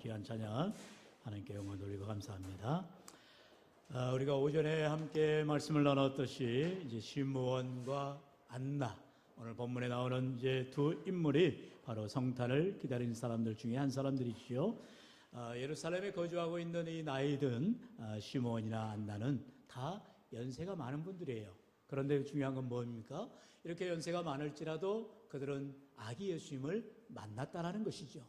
귀한 찬양 하나님께 영광 돌리고 감사합니다. 우리가 오전에 함께 말씀을 나눴듯이 이제 시므온과 안나, 오늘 본문에 나오는 이제 두 인물이 바로 성탄을 기다리는 사람들 중에 한 사람들이지요. 예루살렘에 거주하고 있는 이 나이든 시므온이나 안나는 다 연세가 많은 분들이에요. 그런데 중요한 건 뭡니까? 이렇게 연세가 많을지라도 그들은 아기 예수님을 만났다라는 것이죠.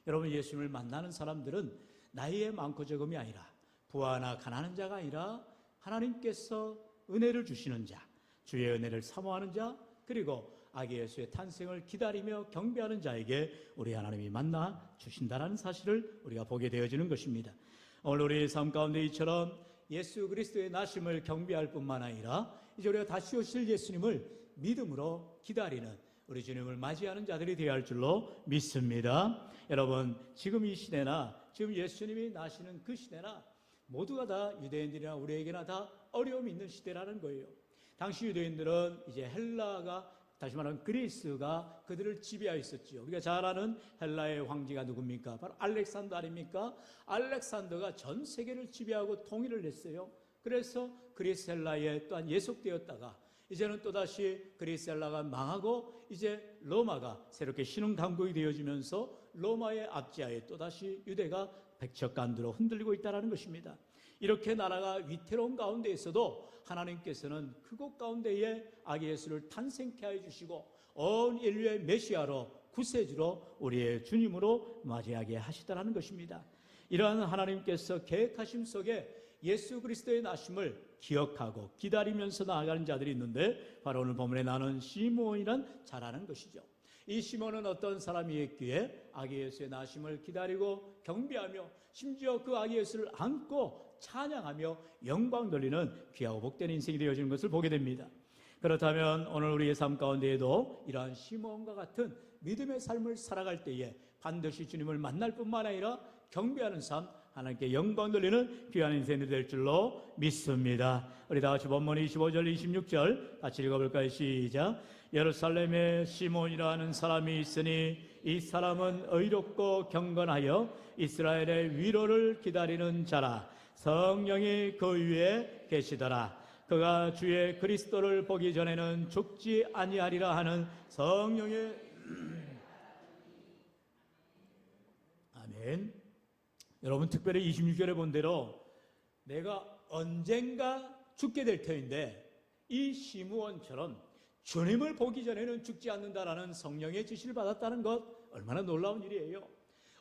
여러분, 예수님을 만나는 사람들은 나이에 많고 적음이 아니라 부하나 가난한 자가 아니라 하나님께서 은혜를 주시는 자, 주의 은혜를 사모하는 자, 그리고 아기 예수의 탄생을 기다리며 경배하는 자에게 우리 하나님이 만나 주신다는 사실을 우리가 보게 되어지는 것입니다. 오늘 우리의 삶 가운데 이처럼 예수 그리스도의 나심을 경배할 뿐만 아니라 이제 우리가 다시 오실 예수님을 믿음으로 기다리는 우리 주님을 맞이하는 자들이 되어야 할 줄로 믿습니다. 여러분, 지금 이 시대나 지금 예수님이 나시는 그 시대나 모두가 다 유대인들이나 우리에게나 다 어려움이 있는 시대라는 거예요. 당시 유대인들은 이제 헬라가, 다시 말하면 그리스가 그들을 지배하였었죠. 우리가 잘 아는 헬라의 황제가 누굽니까? 바로 알렉산더 아닙니까? 알렉산더가 전 세계를 지배하고 통일을 했어요. 그래서 그리스 헬라에 또한 예속되었다가 이제는 또다시 그리스 헬라가 망하고 이제 로마가 새롭게 신흥 강국이 되어지면서 로마의 압제하에 또다시 유대가 백척간두로 흔들리고 있다는 것입니다. 이렇게 나라가 위태로운 가운데에서도 하나님께서는 그곳 가운데에 아기 예수를 탄생케 하여 주시고 온 인류의 메시아로 구세주로 우리의 주님으로 맞이하게 하시다라는 것입니다. 이러한 하나님께서 계획하심 속에 예수 그리스도의 나심을 기억하고 기다리면서 나아가는 자들이 있는데 바로 오늘 본문에 나오는 시므온이란 잘 아는 것이죠. 이 시므온은 어떤 사람이었기에 아기 예수의 나심을 기다리고 경배하며 심지어 그 아기 예수를 안고 찬양하며 영광 돌리는 귀하고 복된 인생이 되어지는 것을 보게 됩니다. 그렇다면 오늘 우리의 삶 가운데에도 이러한 시므온과 같은 믿음의 삶을 살아갈 때에 반드시 주님을 만날 뿐만 아니라 경배하는 삶, 하나님께 영광 돌리는 귀한 인생이 될 줄로 믿습니다. 우리 다 같이 본문 25절 26절 같이 읽어볼까요? 시작. 예루살렘에 시몬이라는 사람이 있으니 이 사람은 의롭고 경건하여 이스라엘의 위로를 기다리는 자라. 성령이 그 위에 계시더라. 그가 주의 그리스도를 보기 전에는 죽지 아니하리라 하는 성령의 아멘. 여러분, 특별히 26절에 본 대로 내가 언젠가 죽게 될 터인데 이 시므온처럼 주님을 보기 전에는 죽지 않는다라는 성령의 지시를 받았다는 것, 얼마나 놀라운 일이에요.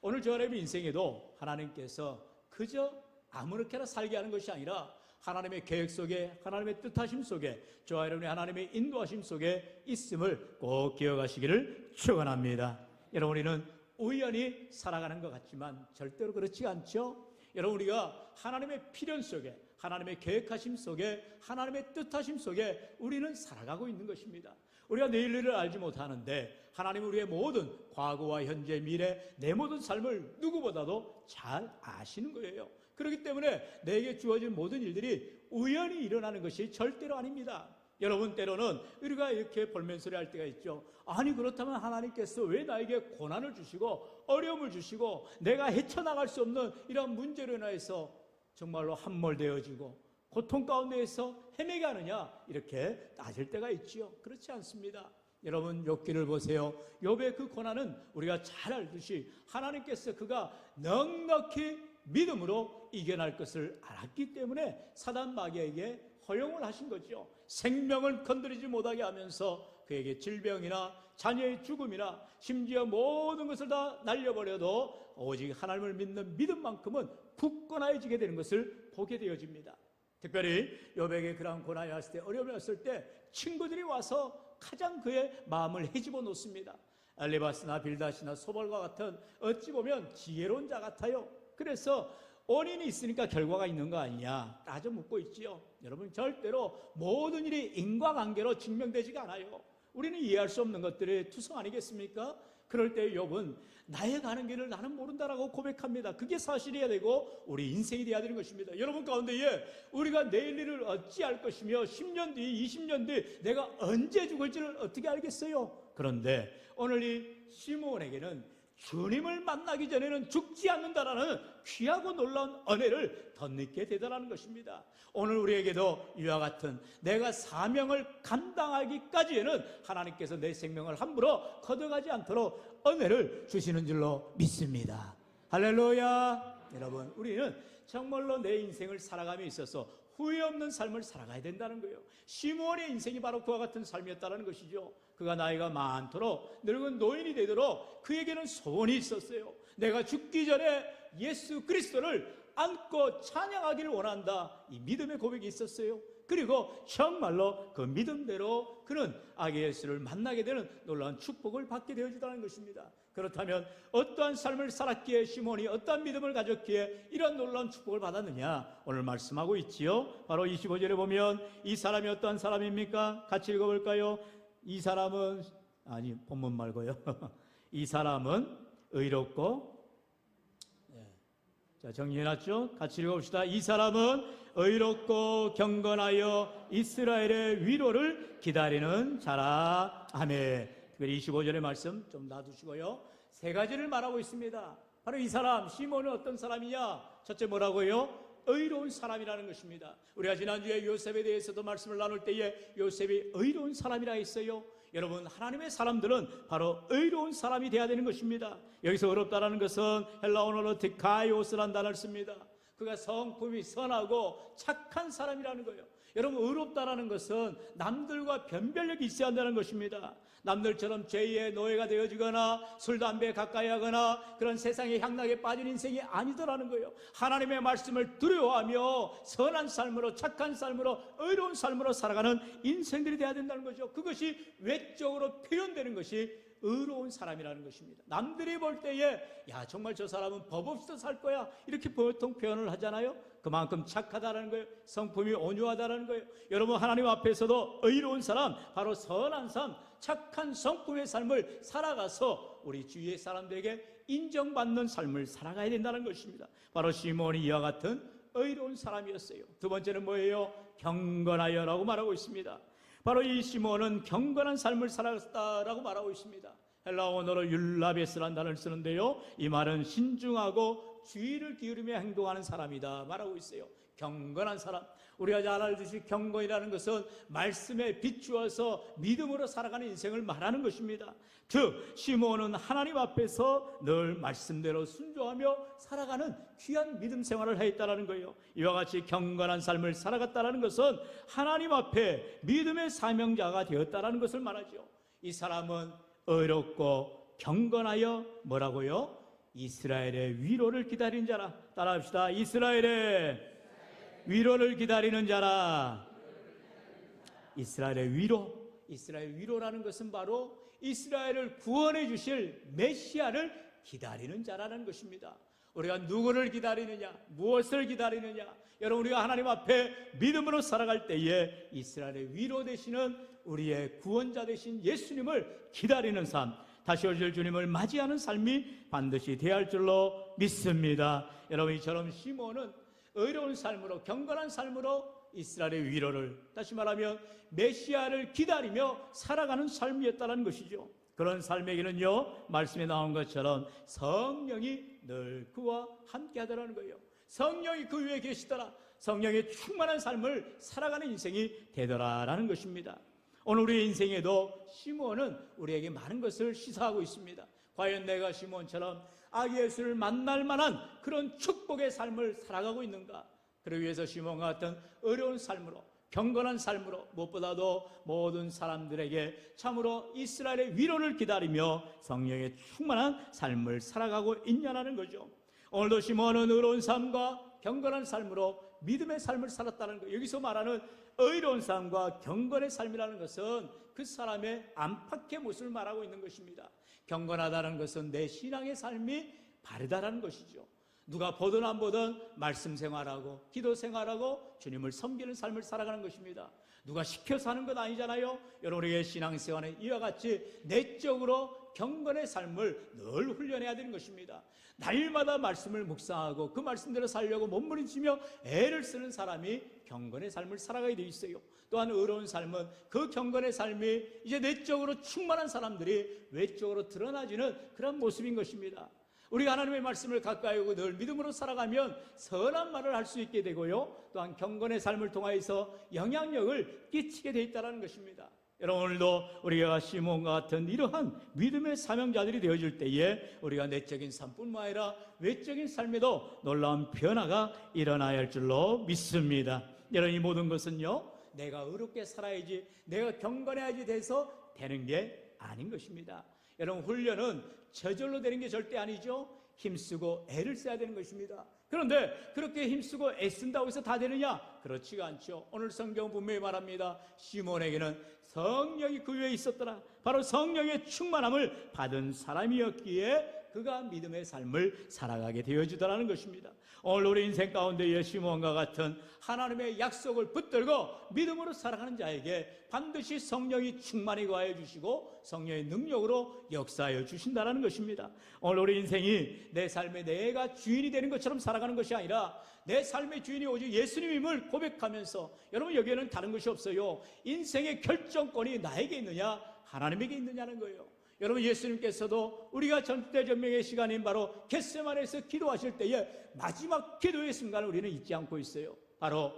오늘 저 여러분의 인생에도 하나님께서 그저 아무렇게나 살게 하는 것이 아니라 하나님의 계획 속에, 하나님의 뜻하심 속에, 저와 여러분의 하나님의 인도하심 속에 있음을 꼭 기억하시기를 축원합니다. 여러분, 우리는 우연히 살아가는 것 같지만 절대로 그렇지 않죠. 여러분, 우리가 하나님의 필연 속에, 하나님의 계획하심 속에, 하나님의 뜻하심 속에 우리는 살아가고 있는 것입니다. 우리가 내일 일을 알지 못하는데 하나님은 우리의 모든 과거와 현재, 미래, 내 모든 삶을 누구보다도 잘 아시는 거예요. 그렇기 때문에 내게 주어진 모든 일들이 우연히 일어나는 것이 절대로 아닙니다. 여러분, 때로는 우리가 이렇게 볼멘소리 할 때가 있죠. 아니, 그렇다면 하나님께서 왜 나에게 고난을 주시고 어려움을 주시고 내가 헤쳐나갈 수 없는 이런 문제로 인해서 정말로 함몰되어지고 고통 가운데에서 헤매게 하느냐, 이렇게 따질 때가 있지요. 그렇지 않습니다. 여러분, 욥기를 보세요. 욥의 그 고난은 우리가 잘 알듯이 하나님께서 그가 넉넉히 믿음으로 이겨낼 것을 알았기 때문에 사단 마귀에게 허용을 하신 거죠. 생명을 건드리지 못하게 하면서 그에게 질병이나 자녀의 죽음이나 심지어 모든 것을 다 날려버려도 오직 하나님을 믿는 믿음만큼은 굳건해지게 되는 것을 보게 되어집니다. 특별히 욥에게 그러한 고난이 왔을 때, 어려움이 왔을 때 친구들이 와서 가장 그의 마음을 헤집어 놓습니다. 엘리바스나 빌닷이나 소볼과 같은 어찌 보면 지혜로운 자 같아요. 그래서 원인이 있으니까 결과가 있는 거 아니냐 따져 묻고 있지요. 여러분, 절대로 모든 일이 인과관계로 증명되지가 않아요. 우리는 이해할 수 없는 것들의 투성 아니겠습니까? 그럴 때 욥은 나의 가는 길을 나는 모른다라고 고백합니다. 그게 사실이어야 되고 우리 인생이 되어야 되는 것입니다. 여러분 가운데에 우리가 내일 일을 어찌할 것이며 10년 뒤, 20년 뒤 내가 언제 죽을지를 어떻게 알겠어요? 그런데 오늘 이 시므온에게는 주님을 만나기 전에는 죽지 않는다라는 귀하고 놀라운 은혜를 덧입게 되더라는 것입니다. 오늘 우리에게도 이와 같은 내가 사명을 감당하기까지에는 하나님께서 내 생명을 함부로 거둬가지 않도록 은혜를 주시는 줄로 믿습니다. 할렐루야. 여러분, 우리는 정말로 내 인생을 살아감에 있어서 후회 없는 삶을 살아가야 된다는 거예요. 시므온의 인생이 바로 그와 같은 삶이었다는 것이죠. 그가 나이가 많도록 늙은 노인이 되도록 그에게는 소원이 있었어요. 내가 죽기 전에 예수 그리스도를 안고 찬양하기를 원한다. 이 믿음의 고백이 있었어요. 그리고 정말로 그 믿음대로 그는 아기 예수를 만나게 되는 놀라운 축복을 받게 되어지다는 것입니다. 그렇다면 어떠한 삶을 살았기에 시몬이 어떠한 믿음을 가졌기에 이런 놀라운 축복을 받았느냐, 오늘 말씀하고 있지요. 바로 25절에 보면 이 사람이 어떠한 사람입니까? 같이 읽어볼까요? 이 사람은, 아니 본문 말고요. 이 사람은 의롭고, 자, 정리해놨죠? 같이 읽어봅시다. 이 사람은 의롭고 경건하여 이스라엘의 위로를 기다리는 자라. 아멘. 특별히 25절의 말씀 좀 놔두시고요. 세 가지를 말하고 있습니다. 바로 이 사람, 시몬은 어떤 사람이냐? 첫째 뭐라고요? 의로운 사람이라는 것입니다. 우리가 지난주에 요셉에 대해서도 말씀을 나눌 때에 요셉이 의로운 사람이라 했어요. 여러분, 하나님의 사람들은 바로 의로운 사람이 되어야 되는 것입니다. 여기서 의롭다라는 것은 헬라 언어로 디카이오스라는 단어를 씁니다. 그가 성품이 선하고 착한 사람이라는 거예요. 여러분, 의롭다라는 것은 남들과 변별력이 있어야 한다는 것입니다. 남들처럼 죄의 노예가 되어지거나 술, 담배에 가까이 하거나 그런 세상의 향락에 빠진 인생이 아니더라는 거예요. 하나님의 말씀을 두려워하며 선한 삶으로, 착한 삶으로, 의로운 삶으로 살아가는 인생들이 되어야 된다는 거죠. 그것이 외적으로 표현되는 것이 의로운 사람이라는 것입니다. 남들이 볼 때에 야, 정말 저 사람은 법 없이도 살 거야, 이렇게 보통 표현을 하잖아요. 그만큼 착하다라는 거예요. 성품이 온유하다라는 거예요. 여러분, 하나님 앞에서도 의로운 사람, 바로 선한 삶, 착한 성품의 삶을 살아가서 우리 주위의 사람들에게 인정받는 삶을 살아가야 된다는 것입니다. 바로 시몬이 이와 같은 의로운 사람이었어요. 두 번째는 뭐예요? 경건하여라고 말하고 있습니다. 바로 이 시몬은 경건한 삶을 살았다라고 말하고 있습니다. 헬라 언어로 율라베스라는 단어를 쓰는데요, 이 말은 신중하고 주의를 기울이며 행동하는 사람이다 말하고 있어요. 경건한 사람, 우리가 잘 알듯이 경건이라는 것은 말씀에 비추어서 믿음으로 살아가는 인생을 말하는 것입니다. 즉 시몬은 하나님 앞에서 늘 말씀대로 순종하며 살아가는 귀한 믿음 생활을 했다는 거예요. 이와 같이 경건한 삶을 살아갔다는 것은 하나님 앞에 믿음의 사명자가 되었다는 것을 말하죠. 이 사람은 의롭고 경건하여 뭐라고요? 이스라엘의 위로를 기다리는 자라. 따라합시다. 이스라엘의 위로를 기다리는 자라. 이스라엘의 위로. 이스라엘 위로라는 것은 바로 이스라엘을 구원해 주실 메시아를 기다리는 자라는 것입니다. 우리가 누구를 기다리느냐, 무엇을 기다리느냐, 여러분, 우리가 하나님 앞에 믿음으로 살아갈 때에 이스라엘의 위로 되시는 우리의 구원자 되신 예수님을 기다리는 삶, 다시 오실 주님을 맞이하는 삶이 반드시 되어야 할 줄로 믿습니다. 여러분, 이처럼 시몬은 의로운 삶으로, 경건한 삶으로 이스라엘의 위로를, 다시 말하면 메시아를 기다리며 살아가는 삶이었다는 것이죠. 그런 삶에게는요, 말씀에 나온 것처럼 성령이 늘 그와 함께 하더라는 거예요. 성령이 그 위에 계시더라. 성령의 충만한 삶을 살아가는 인생이 되더라라는 것입니다. 오늘 우리의 인생에도 시몬은 우리에게 많은 것을 시사하고 있습니다. 과연 내가 시몬처럼 아기 예수를 만날 만한 그런 축복의 삶을 살아가고 있는가? 그러기 위해서 시몬과 같은 어려운 삶으로, 경건한 삶으로, 무엇보다도 모든 사람들에게 참으로 이스라엘의 위로를 기다리며 성령의 충만한 삶을 살아가고 있냐는 거죠. 오늘도 시몬은 의로운 삶과 경건한 삶으로 믿음의 삶을 살았다는 것. 여기서 말하는 의로운 삶과 경건의 삶이라는 것은 그 사람의 안팎의 모습을 말하고 있는 것입니다. 경건하다는 것은 내 신앙의 삶이 바르다라는 것이죠. 누가 보든 안 보든 말씀 생활하고 기도 생활하고 주님을 섬기는 삶을 살아가는 것입니다. 누가 시켜서 하는 것 아니잖아요. 여러분, 우리의 신앙생활은 이와 같이 내적으로 경건의 삶을 늘 훈련해야 되는 것입니다. 날마다 말씀을 묵상하고 그 말씀대로 살려고 몸부림치며 애를 쓰는 사람이 경건의 삶을 살아가게 되어 있어요. 또한 의로운 삶은 그 경건의 삶이 이제 내적으로 충만한 사람들이 외적으로 드러나지는 그런 모습인 것입니다. 우리가 하나님의 말씀을 가까이 오고 늘 믿음으로 살아가면 선한 말을 할 수 있게 되고요, 또한 경건의 삶을 통하여서 영향력을 끼치게 되어 있다는 것입니다. 여러분, 오늘도 우리가 시몬과 같은 이러한 믿음의 사명자들이 되어질 때에 우리가 내적인 삶뿐만 아니라 외적인 삶에도 놀라운 변화가 일어나야 할 줄로 믿습니다. 여러분, 이 모든 것은요, 내가 의롭게 살아야지, 내가 경건해야지 돼서 되는 게 아닌 것입니다. 여러분, 훈련은 저절로 되는 게 절대 아니죠. 힘쓰고 애를 써야 되는 것입니다. 그런데 그렇게 힘쓰고 애쓴다고 해서 다 되느냐? 그렇지가 않죠. 오늘 성경 분명히 말합니다. 시몬에게는 성령이 그 위에 있었더라. 바로 성령의 충만함을 받은 사람이었기에 그가 믿음의 삶을 살아가게 되어주더라는 것입니다. 오늘 우리 인생 가운데에 시몬과 같은 하나님의 약속을 붙들고 믿음으로 살아가는 자에게 반드시 성령이 충만히 거하여 주시고 성령의 능력으로 역사하여 주신다는 것입니다. 오늘 우리 인생이 내 삶에 내가 주인이 되는 것처럼 살아가는 것이 아니라 내 삶의 주인이 오직 예수님임을 고백하면서, 여러분, 여기에는 다른 것이 없어요. 인생의 결정권이 나에게 있느냐 하나님에게 있느냐는 거예요. 여러분, 예수님께서도 우리가 전대전명의 시간인 바로 겟세마네에서 기도하실 때에 마지막 기도의 순간을 우리는 잊지 않고 있어요. 바로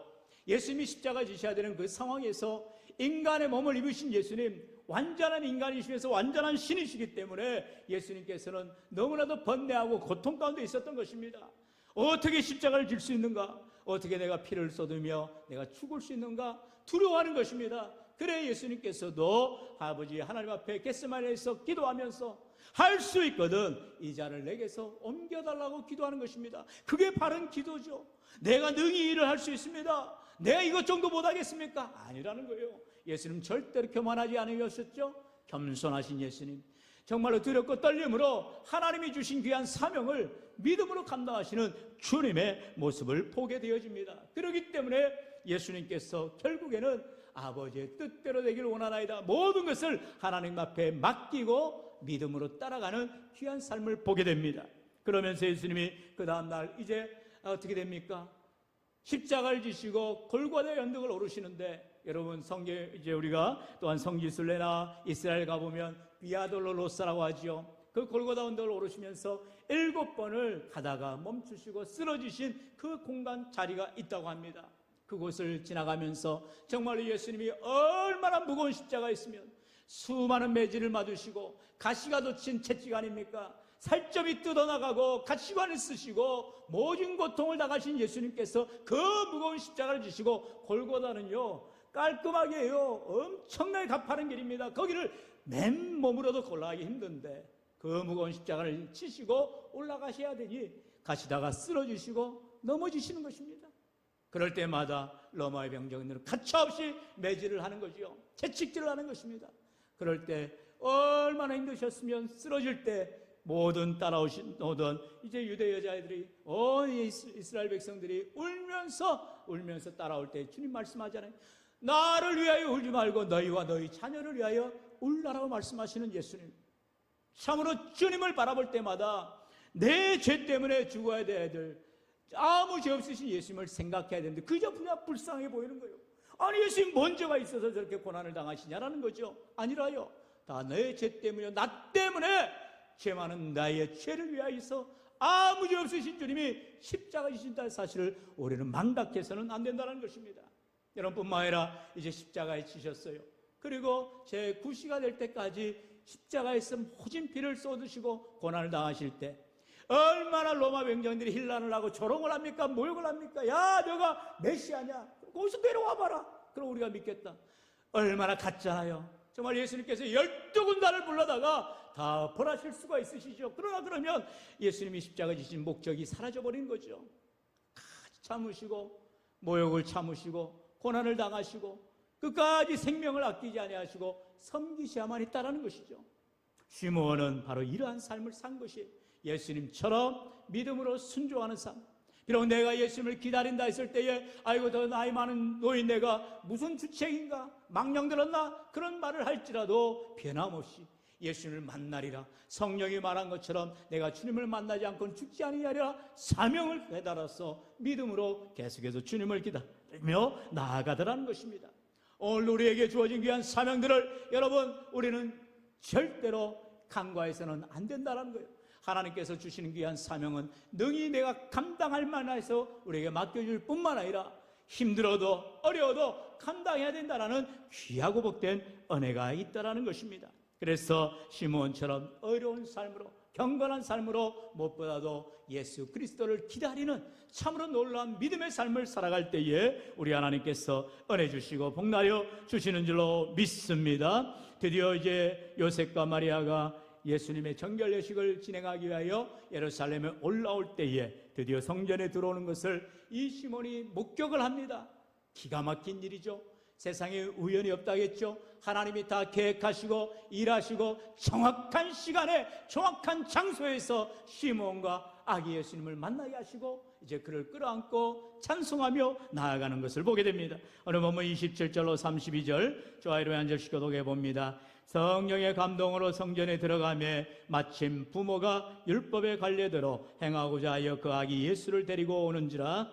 예수님이 십자가 지셔야 되는 그 상황에서 인간의 몸을 입으신 예수님, 완전한 인간이시면서 완전한 신이시기 때문에 예수님께서는 너무나도 번뇌하고 고통 가운데 있었던 것입니다. 어떻게 십자가를 질 수 있는가? 어떻게 내가 피를 쏟으며 내가 죽을 수 있는가? 두려워하는 것입니다. 그래 예수님께서도 아버지 하나님 앞에 겟세마네에서 기도하면서 할 수 있거든 이 잔을 내게서 옮겨달라고 기도하는 것입니다. 그게 바른 기도죠. 내가 능히 일을 할 수 있습니다. 내가 이것 정도 못하겠습니까? 아니라는 거예요. 예수님 절대로 교만하지 않으셨죠. 겸손하신 예수님, 정말로 두렵고 떨림으로 하나님이 주신 귀한 사명을 믿음으로 감당하시는 주님의 모습을 보게 되어집니다. 그렇기 때문에 예수님께서 결국에는 아버지의 뜻대로 되기를 원하나이다, 모든 것을 하나님 앞에 맡기고 믿음으로 따라가는 귀한 삶을 보게 됩니다. 그러면서 예수님이 그 다음날 이제 어떻게 됩니까? 십자가를 지시고 골고다 언덕을 오르시는데, 여러분 성경 이제 우리가 또한 성지순례나 이스라엘 가보면 비아돌로로사라고 하죠. 그 골고다 언덕을 오르시면서 7번을 가다가 멈추시고 쓰러지신 그 공간 자리가 있다고 합니다. 그곳을 지나가면서 정말로 예수님이 얼마나 무거운 십자가 있으면 수많은 매질을 맞으시고 가시가 돋친 채찍 아닙니까? 살점이 뜯어나가고 가시관을 쓰시고 모든 고통을 당하신 예수님께서 그 무거운 십자가를 지시고, 골고다는요 깔끔하게 해요. 엄청나게 가파른 길입니다. 거기를 맨몸으로도 올라가기 힘든데 그 무거운 십자가를 지시고 올라가셔야 되니 가시다가 쓰러지시고 넘어지시는 것입니다. 그럴 때마다 로마의 병정들은 가차없이 매질을 하는 거지요. 채찍질을 하는 것입니다. 그럴 때 얼마나 힘드셨으면 쓰러질 때 모든 따라오신 이제 유대 여자애들이 이스라엘 백성들이 울면서 따라올 때 주님 말씀하잖아요. 나를 위하여 울지 말고 너희와 너희 자녀를 위하여 울라라고 말씀하시는 예수님. 참으로 주님을 바라볼 때마다 내 죄 때문에 죽어야 될 애들, 아무 죄 없으신 예수님을 생각해야 되는데 그저 그냥 불쌍해 보이는 거예요. 아니 예수님 뭔 죄가 있어서 저렇게 고난을 당하시냐라는 거죠. 아니라요, 다 내 죄 때문이요, 나 때문에 죄 많은 나의 죄를 위하여서 아무 죄 없으신 주님이 십자가 지신다는 사실을 우리는 망각해서는 안 된다는 것입니다. 여러분뿐만 아니라 이제 십자가에 지셨어요. 그리고 제 9시가 될 때까지 십자가에서 모진 피를 쏟으시고 고난을 당하실 때 얼마나 로마 병정들이 힐난을 하고 조롱을 합니까? 모욕을 합니까? 야 너가 메시아냐? 거기서 내려와 봐라. 그럼 우리가 믿겠다. 얼마나 갔잖아요. 정말 예수님께서 12군단을 불러다가 다 벌하실 수가 있으시죠. 그러면 예수님이 십자가 지신 목적이 사라져버린 거죠. 참으시고 모욕을 참으시고 고난을 당하시고 끝까지 생명을 아끼지 아니하시고 섬기셔야만 했다라는 것이죠. 시므온은 바로 이러한 삶을 산 것이 예수님처럼 믿음으로 순종하는 삶. 비록 내가 예수님을 기다린다 했을 때에 아이고 더 나이 많은 노인 내가 무슨 주책인가 망령 들었나 그런 말을 할지라도 변함없이 예수님을 만나리라. 성령이 말한 것처럼 내가 주님을 만나지 않고는 죽지 아니하리라. 사명을 깨달아서 믿음으로 계속해서 주님을 기다리며 나아가더라는 것입니다. 오늘 우리에게 주어진 귀한 사명들을 여러분 우리는 절대로 간과해서는 안 된다는 거예요. 하나님께서 주시는 귀한 사명은 능히 내가 감당할 만해서 우리에게 맡겨줄 뿐만 아니라 힘들어도 어려워도 감당해야 된다는 귀하고 복된 은혜가 있다는 것입니다. 그래서 시므온처럼 어려운 삶으로 경건한 삶으로 무엇보다도 예수 그리스도를 기다리는 참으로 놀라운 믿음의 삶을 살아갈 때에 우리 하나님께서 은혜 주시고 복나여 주시는 줄로 믿습니다. 드디어 이제 요셉과 마리아가 예수님의 정결 예식을 진행하기 위하여 예루살렘에 올라올 때에 드디어 성전에 들어오는 것을 이 시몬이 목격을 합니다. 기가 막힌 일이죠. 세상에 우연이 없다겠죠. 하나님이 다 계획하시고 일하시고 정확한 시간에 정확한 장소에서 시몬과 아기 예수님을 만나게 하시고 이제 그를 끌어안고 찬송하며 나아가는 것을 보게 됩니다. 오늘 본문 27절로 32절 좋아요로 한 절씩 교독해 봅니다. 성령의 감동으로 성전에 들어가매 마침 부모가 율법의 관례대로 행하고자 하여 그 아기 예수를 데리고 오는지라.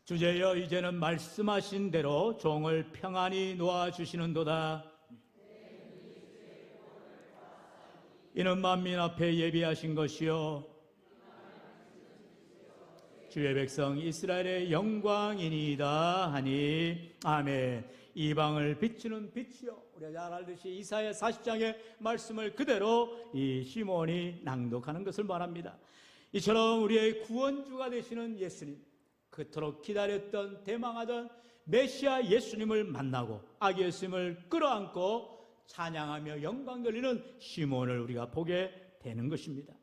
주제여 이제는 말씀하신 대로 종을 평안히 놓아주시는도다. 이는 만민 앞에 예비하신 것이요 주의 백성 이스라엘의 영광이니이다 하니 아멘. 이방을 비추는 빛이요. 우리가 잘 알듯이 이사야 40장의 말씀을 그대로 이 시몬이 낭독하는 것을 말합니다. 이처럼 우리의 구원주가 되시는 예수님, 그토록 기다렸던 대망하던 메시아 예수님을 만나고 아기 예수님을 끌어안고 찬양하며 영광 돌리는 시몬을 우리가 보게 되는 것입니다.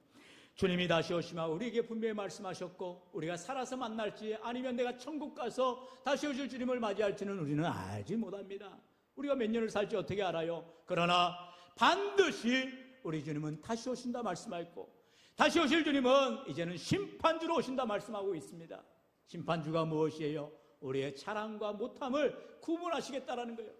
주님이 다시 오시면 우리에게 분명히 말씀하셨고 우리가 살아서 만날지 아니면 내가 천국 가서 다시 오실 주님을 맞이할지는 우리는 알지 못합니다. 우리가 몇 년을 살지 어떻게 알아요? 그러나 반드시 우리 주님은 다시 오신다 말씀하였고 다시 오실 주님은 이제는 심판주로 오신다 말씀하고 있습니다. 심판주가 무엇이에요? 우리의 자랑과 못함을 구분하시겠다라는 거예요.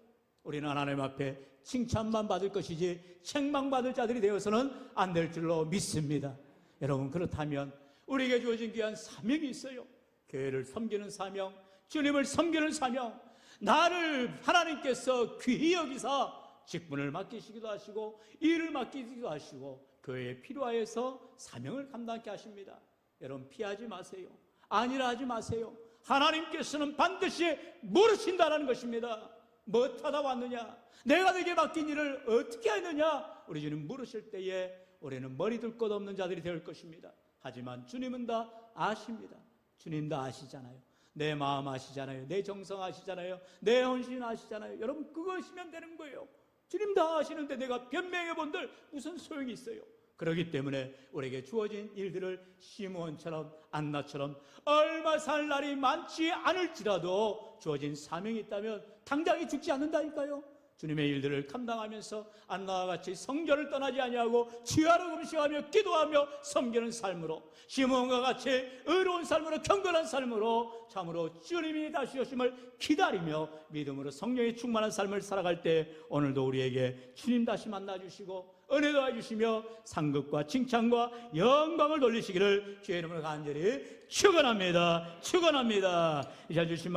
우리는 하나님 앞에 칭찬만 받을 것이지 책망받을 자들이 되어서는 안 될 줄로 믿습니다. 여러분 그렇다면 우리에게 주어진 귀한 사명이 있어요. 교회를 섬기는 사명, 주님을 섬기는 사명, 나를 하나님께서 귀히 여기사 직분을 맡기시기도 하시고 일을 맡기기도 하시고 교회에 필요하여서 사명을 감당케 하십니다. 여러분 피하지 마세요. 아니라 하지 마세요. 하나님께서는 반드시 물으신다는 것입니다. 뭐 하다 왔느냐? 내가 네게 맡긴 일을 어떻게 했느냐? 우리 주님 물으실 때에 우리는 머리 둘 것 없는 자들이 될 것입니다. 하지만 주님은 다 아십니다. 주님 다 아시잖아요. 내 마음 아시잖아요. 내 정성 아시잖아요. 내 헌신 아시잖아요. 여러분 그것이면 되는 거예요. 주님 다 아시는데 내가 변명해 본들 무슨 소용이 있어요? 그렇기 때문에 우리에게 주어진 일들을 시므온처럼 안나처럼 얼마 살 날이 많지 않을지라도 주어진 사명이 있다면 당장에 죽지 않는다니까요. 주님의 일들을 감당하면서 안나와 같이 성전을 떠나지 아니하고 지하로 금식하며 기도하며 섬기는 삶으로 시므온과 같이 의로운 삶으로 경건한 삶으로 참으로 주님이 다시 오심을 기다리며 믿음으로 성령이 충만한 삶을 살아갈 때 오늘도 우리에게 주님 다시 만나주시고 은혜도 해주시며 상급과 칭찬과 영광을 돌리시기를 주의 이름으로 간절히 축원합니다. 축원합니다. 이제 주신 말